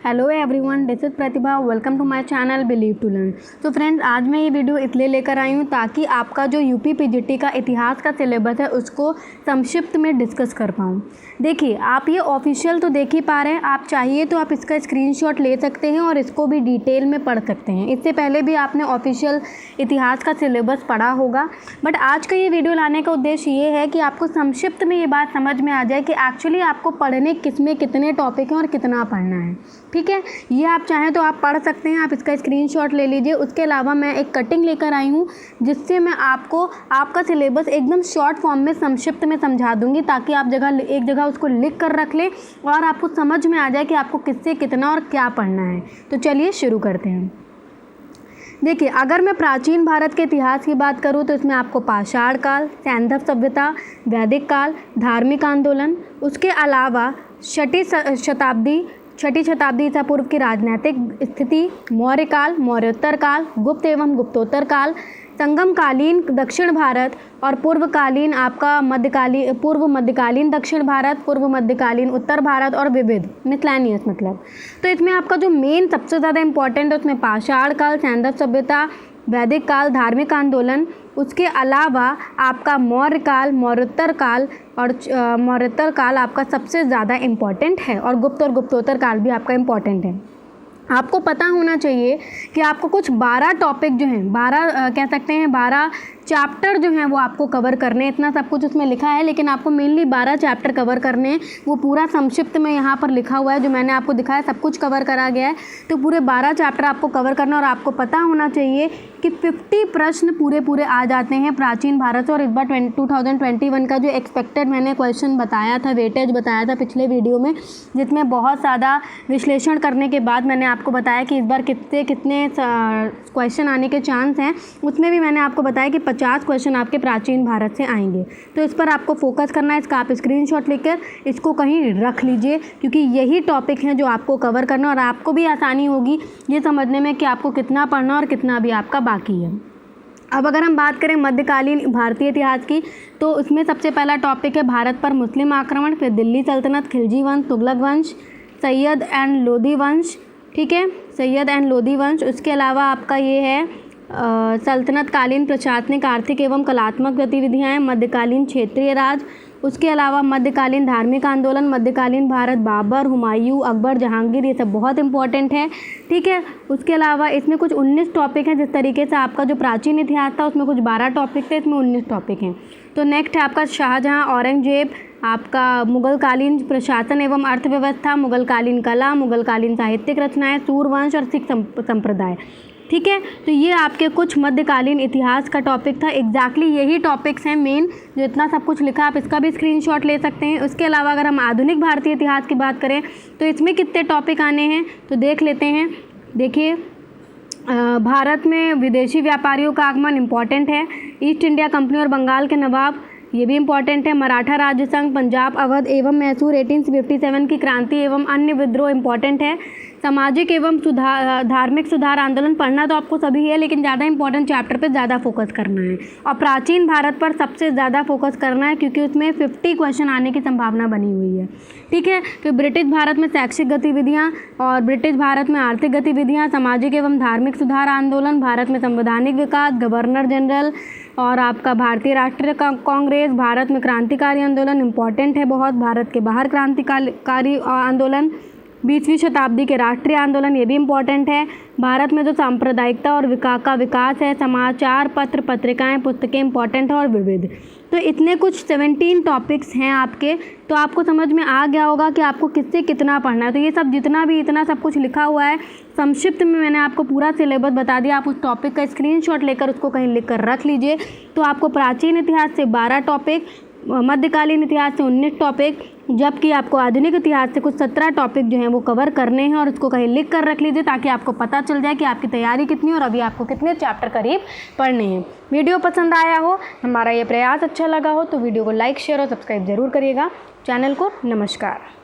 Hello everyone, this is Pratibha. Welcome to my channel believe to learn. तो friends, आज मैं ये वीडियो इसलिए लेकर आई हूँ ताकि आपका जो यूपी पीजीटी का इतिहास का सिलेबस है उसको संक्षिप्त में डिस्कस कर पाऊँ। देखिए, आप ये ऑफिशियल तो देख ही पा रहे हैं, आप चाहिए तो आप इसका स्क्रीनशॉट ले सकते हैं और इसको भी डिटेल में पढ़ सकते हैं। इससे पहले भी आपने ऑफिशियल इतिहास का सिलेबस पढ़ा होगा, बट आज का ये वीडियो लाने का उद्देश्य ये है कि आपको संक्षिप्त में ये बात समझ में आ जाए कि एक्चुअली आपको पढ़ने किसमें कितने टॉपिक हैं और कितना पढ़ना है। ठीक है, ये आप चाहें तो आप पढ़ सकते हैं, आप इसका स्क्रीनशॉट ले लीजिए। उसके अलावा मैं एक कटिंग लेकर आई हूँ जिससे मैं आपको आपका सिलेबस एकदम शॉर्ट फॉर्म में संक्षिप्त में समझा दूंगी, ताकि आप एक जगह उसको लिख कर रख लें और आपको समझ में आ जाए कि आपको किससे कितना और क्या पढ़ना है। तो चलिए शुरू करते हैं। देखिए, अगर मैं प्राचीन भारत के इतिहास की बात करूं तो इसमें आपको पाषाण काल, सैंधव सभ्यता, वैदिक काल, धार्मिक आंदोलन, उसके अलावा छठी शताब्दी ईसा पूर्व की राजनीतिक स्थिति, मौर्य काल, मौर्योत्तर काल, गुप्त एवं गुप्तोत्तर काल, संगमकालीन दक्षिण भारत और पूर्व मध्यकालीन दक्षिण भारत, पूर्व मध्यकालीन उत्तर भारत और विविध मिसलेनियस मतलब। तो इसमें आपका जो मेन सबसे ज़्यादा इंपॉर्टेंट है उसमें पाषाण काल, सैंधव सभ्यता, वैदिक काल, धार्मिक आंदोलन, उसके अलावा आपका मौर्य काल, मौर्योत्तर काल आपका सबसे ज़्यादा इम्पॉर्टेंट है और गुप्तोत्तर काल भी आपका इम्पॉर्टेंट है। आपको पता होना चाहिए कि आपको कुछ 12 टॉपिक जो हैं, 12 चैप्टर जो हैं वो आपको कवर करने हैं। इतना सब कुछ उसमें लिखा है, लेकिन आपको मेनली 12 चैप्टर कवर करने हैं। वो पूरा संक्षिप्त में यहाँ पर लिखा हुआ है, जो मैंने आपको दिखाया सब कुछ कवर करा गया है। तो पूरे 12 चैप्टर आपको कवर करना, और आपको पता होना चाहिए कि 50 प्रश्न पूरे आ जाते हैं प्राचीन भारत से। और इस बार 2021 का जो एक्सपेक्टेड मैंने क्वेश्चन बताया था, वेटेज बताया था पिछले वीडियो में, जिसमें बहुत ज़्यादा विश्लेषण करने के बाद मैंने आपको बताया कि इस बार कितने क्वेश्चन आने के चांस हैं। उसमें भी मैंने आपको बताया कि 50 क्वेश्चन आपके प्राचीन भारत से आएंगे। तो इस पर आपको फोकस करना है। इसका आप स्क्रीनशॉट लेकर इसको कहीं रख लीजिए, क्योंकि यही टॉपिक हैं जो आपको कवर करना, और आपको भी आसानी होगी ये समझने में कि आपको कितना पढ़ना और कितना भी आपका बाकी है। अब अगर हम बात करें मध्यकालीन भारतीय इतिहास की, तो उसमें सबसे पहला टॉपिक है भारत पर मुस्लिम आक्रमण, फिर दिल्ली सल्तनत, खिलजी वंश, तुगलक वंश, सैयद एंड लोदी वंश। ठीक है, सैयद एंड लोदी वंश। उसके अलावा आपका ये है सल्तनत कालीन प्रशासनिक, आर्थिक एवं कलात्मक गतिविधियाँ, मध्यकालीन क्षेत्रीय राज। उसके अलावा मध्यकालीन धार्मिक आंदोलन, मध्यकालीन भारत, बाबर, हुमायूं, अकबर, जहांगीर, ये सब बहुत इंपॉर्टेंट है। ठीक है, उसके अलावा इसमें कुछ 19 टॉपिक हैं। जिस तरीके से आपका जो प्राचीन इतिहास था उसमें कुछ 12 टॉपिक थे, इसमें 19 टॉपिक हैं। तो नेक्स्ट है आपका शाहजहां, औरंगजेब, आपका मुगलकालीन प्रशासन एवं अर्थव्यवस्था, मुगलकालीन कला, मुगलकालीन साहित्यिक रचनाएं, सूर्यवंश और सिख संप्रदाय। ठीक है, तो ये आपके कुछ मध्यकालीन इतिहास का टॉपिक था। एग्जैक्टली यही टॉपिक्स हैं मेन, जो इतना सब कुछ लिखा, आप इसका भी स्क्रीनशॉट ले सकते हैं। उसके अलावा अगर हम आधुनिक भारतीय इतिहास की बात करें तो इसमें कितने टॉपिक आने हैं तो देख लेते हैं। देखिए, भारत में विदेशी व्यापारियों का आगमन इम्पॉर्टेंट है। ईस्ट इंडिया कंपनी और बंगाल के नवाब, ये भी इम्पॉर्टेंट है। मराठा राज्य संघ, पंजाब, अवध एवं मैसूर, 1857 की क्रांति एवं अन्य विद्रोह इम्पॉर्टेंट है। सामाजिक एवं धार्मिक सुधार आंदोलन, पढ़ना तो आपको सभी है, लेकिन ज़्यादा इंपॉर्टेंट चैप्टर पे ज़्यादा फोकस करना है। और प्राचीन भारत पर सबसे ज़्यादा फोकस करना है, क्योंकि उसमें 50 क्वेश्चन आने की संभावना बनी हुई है। ठीक है, फिर ब्रिटिश भारत में शैक्षिक गतिविधियाँ और ब्रिटिश भारत में आर्थिक गतिविधियाँ, सामाजिक एवं धार्मिक सुधार आंदोलन, भारत में संवैधानिक विकास, गवर्नर जनरल और आपका भारतीय राष्ट्रीय कांग्रेस, भारत में क्रांतिकारी आंदोलन इम्पॉर्टेंट है बहुत, भारत के बाहर क्रांतिकारी आंदोलन, 20वीं शताब्दी के राष्ट्रीय आंदोलन, ये भी इम्पॉर्टेंट है। भारत में जो सांप्रदायिकता और विकास है, समाचार पत्र, पत्रिकाएं, पुस्तकें इम्पॉर्टेंट है और विविध। तो इतने कुछ 17 टॉपिक्स हैं आपके। तो आपको समझ में आ गया होगा कि आपको किससे कितना पढ़ना है। तो ये सब इतना सब कुछ लिखा हुआ है संक्षिप्त में, मैंने आपको पूरा सिलेबस बता दिया। आप उस टॉपिक का स्क्रीनशॉट लेकर उसको कहीं लिख कर रख लीजिए। तो आपको प्राचीन इतिहास से 12 टॉपिक, मध्यकालीन इतिहास से 19 टॉपिक, जबकि आपको आधुनिक इतिहास से कुछ 17 टॉपिक जो हैं वो कवर करने हैं, और उसको कहीं लिख कर रख लीजिए ताकि आपको पता चल जाए कि आपकी तैयारी कितनी और अभी आपको कितने चैप्टर करीब पढ़ने हैं। वीडियो पसंद आया हो, हमारा ये प्रयास अच्छा लगा हो तो वीडियो को लाइक, शेयर और सब्सक्राइब जरूर करिएगा चैनल को। नमस्कार।